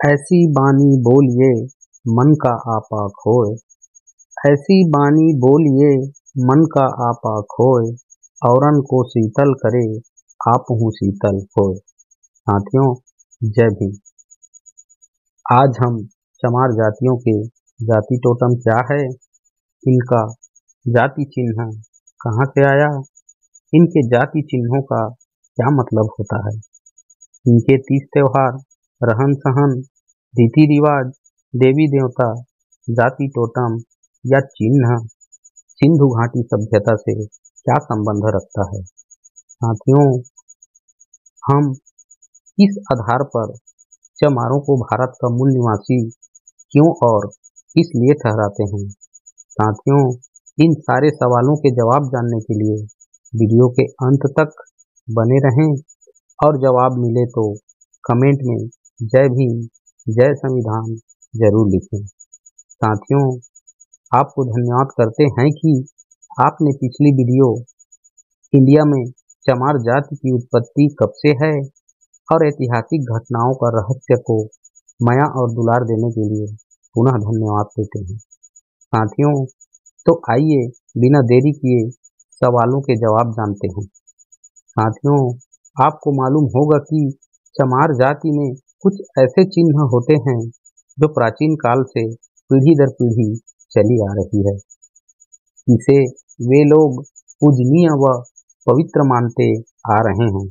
ऐसी बानी बोलिए मन का आपा खोए। ऐसी बानी बोलिए मन का आपा खोए। औरन को शीतल करे आपहू शीतल होए। साथियों, जय भीम। आज हम चमार जातियों के जाति टोटम क्या है, इनका जाति चिन्ह कहाँ से आया, इनके जाति चिन्हों का क्या मतलब होता है, इनके तीज त्योहार, रहन सहन, रीति रिवाज, देवी देवता, जाति टोटम या चिन्ह सिंधु घाटी सभ्यता से क्या संबंध रखता है। साथियों, हम इस आधार पर चमारों को भारत का मूल निवासी क्यों और किस लिए ठहराते हैं। साथियों, इन सारे सवालों के जवाब जानने के लिए वीडियो के अंत तक बने रहें और जवाब मिले तो कमेंट में जय भीम, जय संविधान जरूर लिखें। साथियों, आपको धन्यवाद करते हैं कि आपने पिछली वीडियो इंडिया में चमार जाति की उत्पत्ति कब से है और ऐतिहासिक घटनाओं का रहस्य को माया और दुलार देने के लिए पुनः धन्यवाद देते हैं। साथियों, तो आइए बिना देरी किए सवालों के जवाब जानते हैं। साथियों, आपको मालूम होगा कि चमार जाति में कुछ ऐसे चिन्ह होते हैं जो प्राचीन काल से पीढ़ी दर पीढ़ी चली आ रही है। इसे वे लोग पूजनीय व पवित्र मानते आ रहे हैं।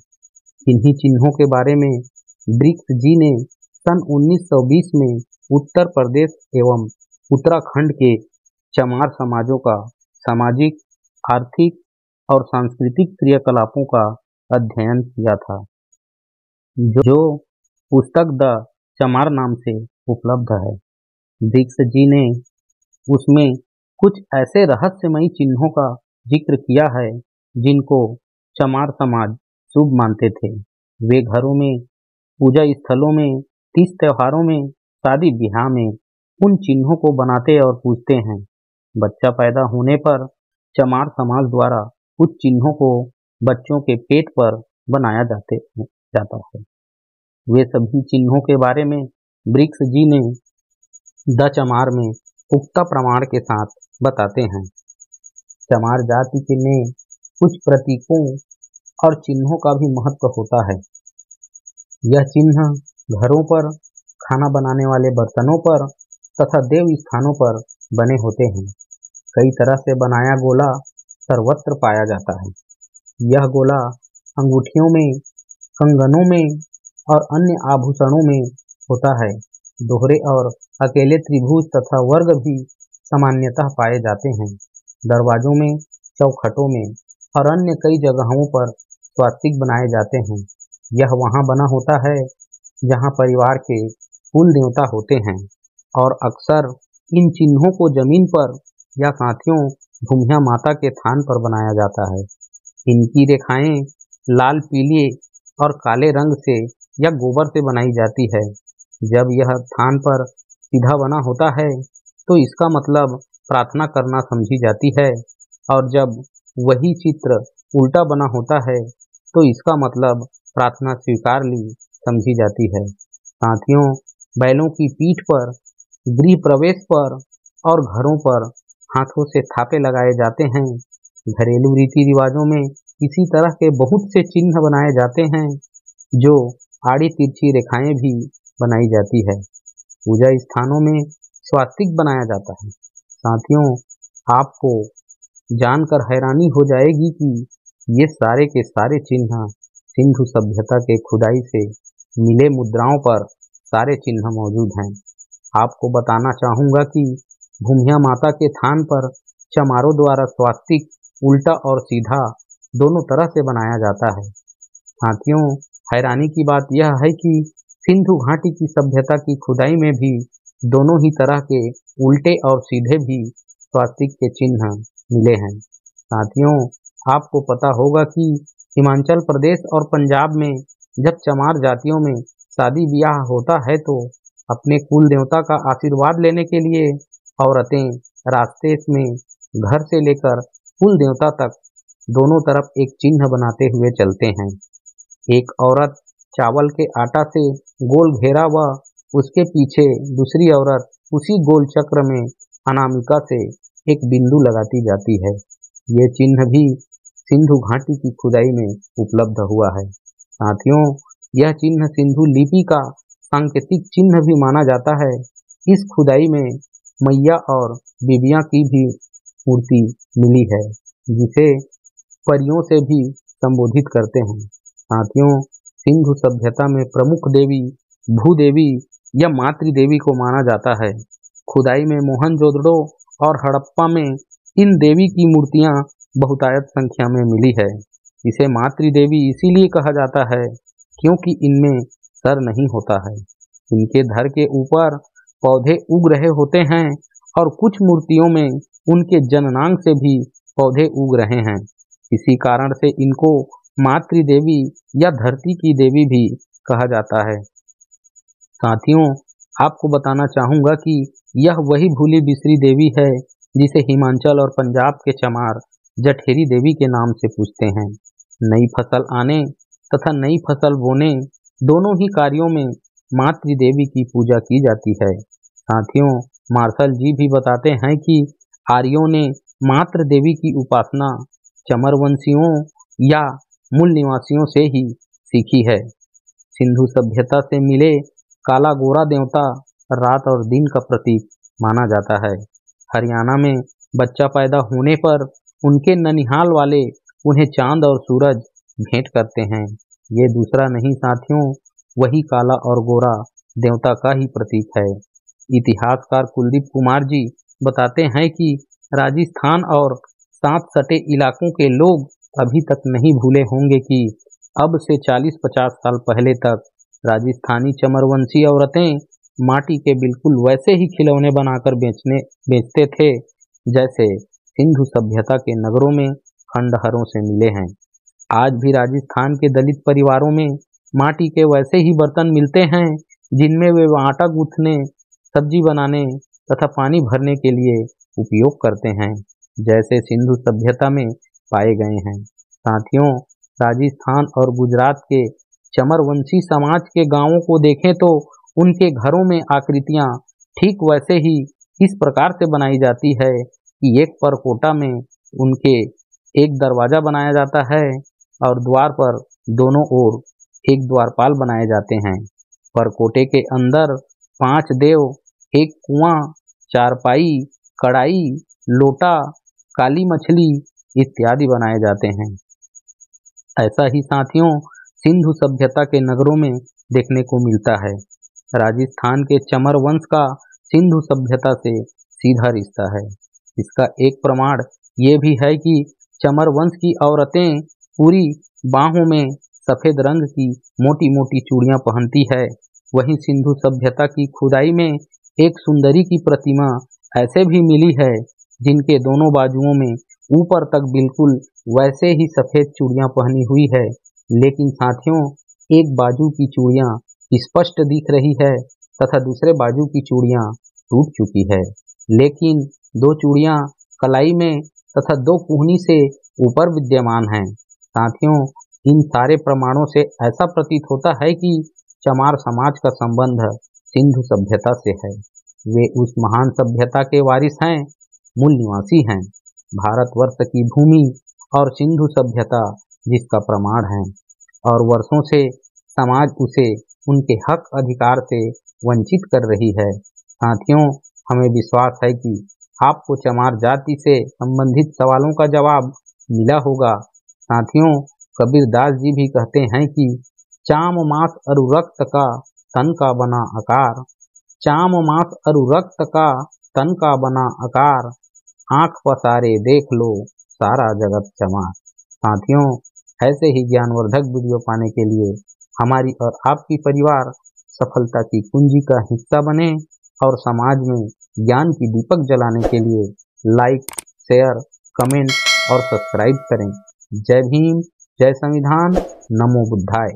इन्हीं चिन्हों के बारे में ब्रिक्स जी ने सन 1920 में उत्तर प्रदेश एवं उत्तराखंड के चमार समाजों का सामाजिक, आर्थिक और सांस्कृतिक क्रियाकलापों का अध्ययन किया था, जो पुस्तक द चमार नाम से उपलब्ध है। ब्रिक्स जी ने उसमें कुछ ऐसे रहस्यमयी चिन्हों का जिक्र किया है जिनको चमार समाज शुभ मानते थे। वे घरों में, पूजा स्थलों में, तीज त्योहारों में, शादी ब्याह में उन चिन्हों को बनाते और पूजते हैं। बच्चा पैदा होने पर चमार समाज द्वारा उस चिन्हों को बच्चों के पेट पर बनाया जाता है। वे सभी चिन्हों के बारे में ब्रिक्स जी ने द चमार में पुख्ता प्रमाण के साथ बताते हैं। चमार जाति के में कुछ प्रतीकों और चिन्हों का भी महत्व होता है। यह चिन्ह घरों पर, खाना बनाने वाले बर्तनों पर तथा देव स्थानों पर बने होते हैं। कई तरह से बनाया गोला सर्वत्र पाया जाता है। यह गोला अंगूठियों में, कंगनों में और अन्य आभूषणों में होता है। दोहरे और अकेले त्रिभुज तथा वर्ग भी सामान्यतः पाए जाते हैं। दरवाजों में, चौखटों में और अन्य कई जगहों पर स्वास्तिक बनाए जाते हैं। यह वहाँ बना होता है जहाँ परिवार के कुल देवता होते हैं और अक्सर इन चिन्हों को जमीन पर या साथियों भूमिया माता के थान पर बनाया जाता है। इनकी रेखाएं लाल, पीले और काले रंग से या गोबर से बनाई जाती है। जब यह थान पर सीधा बना होता है तो इसका मतलब प्रार्थना करना समझी जाती है और जब वही चित्र उल्टा बना होता है तो इसका मतलब प्रार्थना स्वीकार ली समझी जाती है। साथियों, बैलों की पीठ पर, गृह प्रवेश पर और घरों पर हाथों से थापे लगाए जाते हैं। घरेलू रीति रिवाजों में इसी तरह के बहुत से चिन्ह बनाए जाते हैं, जो आड़ी तिरछी रेखाएं भी बनाई जाती है। पूजा स्थानों में स्वास्तिक बनाया जाता है। साथियों, आपको जानकर हैरानी हो जाएगी कि ये सारे के सारे चिन्ह सिंधु सभ्यता के खुदाई से मिले मुद्राओं पर सारे चिन्ह मौजूद हैं। आपको बताना चाहूँगा कि भूमिया माता के थान पर चमारों द्वारा स्वास्तिक उल्टा और सीधा दोनों तरह से बनाया जाता है। साथियों, हैरानी की बात यह है कि सिंधु घाटी की सभ्यता की खुदाई में भी दोनों ही तरह के उल्टे और सीधे भी स्वास्तिक के चिन्ह मिले हैं। साथियों, आपको पता होगा कि हिमाचल प्रदेश और पंजाब में जब चमार जातियों में शादी ब्याह होता है तो अपने कुल देवता का आशीर्वाद लेने के लिए औरतें रास्ते में घर से लेकर कुल देवता तक दोनों तरफ एक चिन्ह बनाते हुए चलते हैं। एक औरत चावल के आटा से गोल घेरा व उसके पीछे दूसरी औरत उसी गोल चक्र में अनामिका से एक बिंदु लगाती जाती है। ये चिन्ह भी सिंधु घाटी की खुदाई में उपलब्ध हुआ है। साथियों, यह चिन्ह सिंधु लिपि का सांकेतिक चिन्ह भी माना जाता है। इस खुदाई में मैया और बीबियां की भी मूर्ति मिली है, जिसे परियों से भी संबोधित करते हैं। साथियों, सिंधु सभ्यता में प्रमुख देवी भूदेवी या मातृदेवी को माना जाता है। खुदाई में मोहनजोदड़ो और हड़प्पा में इन देवी की मूर्तियां बहुतायत संख्या में मिली है। इसे मातृदेवी इसीलिए कहा जाता है क्योंकि इनमें सर नहीं होता है। इनके धड़ के ऊपर पौधे उग रहे होते हैं और कुछ मूर्तियों में उनके जननांग से भी पौधे उग रहे हैं। इसी कारण से इनको मातृदेवी या धरती की देवी भी कहा जाता है। साथियों, आपको बताना चाहूँगा कि यह वही भूली बिसरी देवी है जिसे हिमाचल और पंजाब के चमार जठेरी देवी के नाम से पूजते हैं। नई फसल आने तथा नई फसल बोने दोनों ही कार्यों में मातृदेवी की पूजा की जाती है। साथियों, मार्शल जी भी बताते हैं कि आर्यों ने मातृ देवी की उपासना चमरवंशियों या मूल निवासियों से ही सीखी है। सिंधु सभ्यता से मिले काला गोरा देवता रात और दिन का प्रतीक माना जाता है। हरियाणा में बच्चा पैदा होने पर उनके ननिहाल वाले उन्हें चांद और सूरज भेंट करते हैं। ये दूसरा नहीं साथियों, वही काला और गोरा देवता का ही प्रतीक है। इतिहासकार कुलदीप कुमार जी बताते हैं कि राजस्थान और साथ सटे इलाकों के लोग अभी तक नहीं भूले होंगे कि अब से 40-50 साल पहले तक राजस्थानी चमरवंशी औरतें माटी के बिल्कुल वैसे ही खिलौने बनाकर बेचते थे जैसे सिंधु सभ्यता के नगरों में खंडहरों से मिले हैं। आज भी राजस्थान के दलित परिवारों में माटी के वैसे ही बर्तन मिलते हैं जिनमें वे आटा गूंथने, सब्जी बनाने तथा पानी भरने के लिए उपयोग करते हैं, जैसे सिंधु सभ्यता में पाए गए हैं। साथियों, राजस्थान और गुजरात के चमरवंशी समाज के गांवों को देखें तो उनके घरों में आकृतियां ठीक वैसे ही इस प्रकार से बनाई जाती है कि एक परकोटा में उनके एक दरवाजा बनाया जाता है और द्वार पर दोनों ओर एक द्वारपाल बनाए जाते हैं। परकोटे के अंदर 5 देव, एक कुआं, चारपाई, कढ़ाई, लोटा, काली मछली इत्यादि बनाए जाते हैं। ऐसा ही साथियों सिंधु सभ्यता के नगरों में देखने को मिलता है। राजस्थान के चमर वंश का सिंधु सभ्यता से सीधा रिश्ता है। इसका एक प्रमाण ये भी है कि चमर वंश की औरतें पूरी बाहों में सफेद रंग की मोटी मोटी चूड़ियां पहनती है। वहीं सिंधु सभ्यता की खुदाई में एक सुंदरी की प्रतिमा ऐसे भी मिली है जिनके दोनों बाजुओं में ऊपर तक बिल्कुल वैसे ही सफेद चूड़ियां पहनी हुई है, लेकिन साथियों एक बाजू की चूड़ियां स्पष्ट दिख रही है तथा दूसरे बाजू की चूड़ियां टूट चुकी है, लेकिन 2 चूड़ियां कलाई में तथा 2 कुहनी से ऊपर विद्यमान हैं। साथियों, इन सारे प्रमाणों से ऐसा प्रतीत होता है कि चमार समाज का संबंध सिंधु सभ्यता से है। वे उस महान सभ्यता के वारिस हैं, मूल निवासी हैं। भारतवर्ष की भूमि और सिंधु सभ्यता जिसका प्रमाण है और वर्षों से समाज उसे उनके हक अधिकार से वंचित कर रही है। साथियों, हमें विश्वास है कि आपको चमार जाति से संबंधित सवालों का जवाब मिला होगा। साथियों, कबीरदास जी भी कहते हैं कि चाम मास अरु रक्त का तन का बना आकार, चाम मास अरु रक्त का तन का बना आकार, आंख पसारे देख लो सारा जगत चमार। साथियों, ऐसे ही ज्ञानवर्धक वीडियो पाने के लिए हमारी और आपकी परिवार सफलता की कुंजी का हिस्सा बने और समाज में ज्ञान की दीपक जलाने के लिए लाइक, शेयर, कमेंट और सब्सक्राइब करें। जय भीम, जय संविधान, नमो बुद्धाय।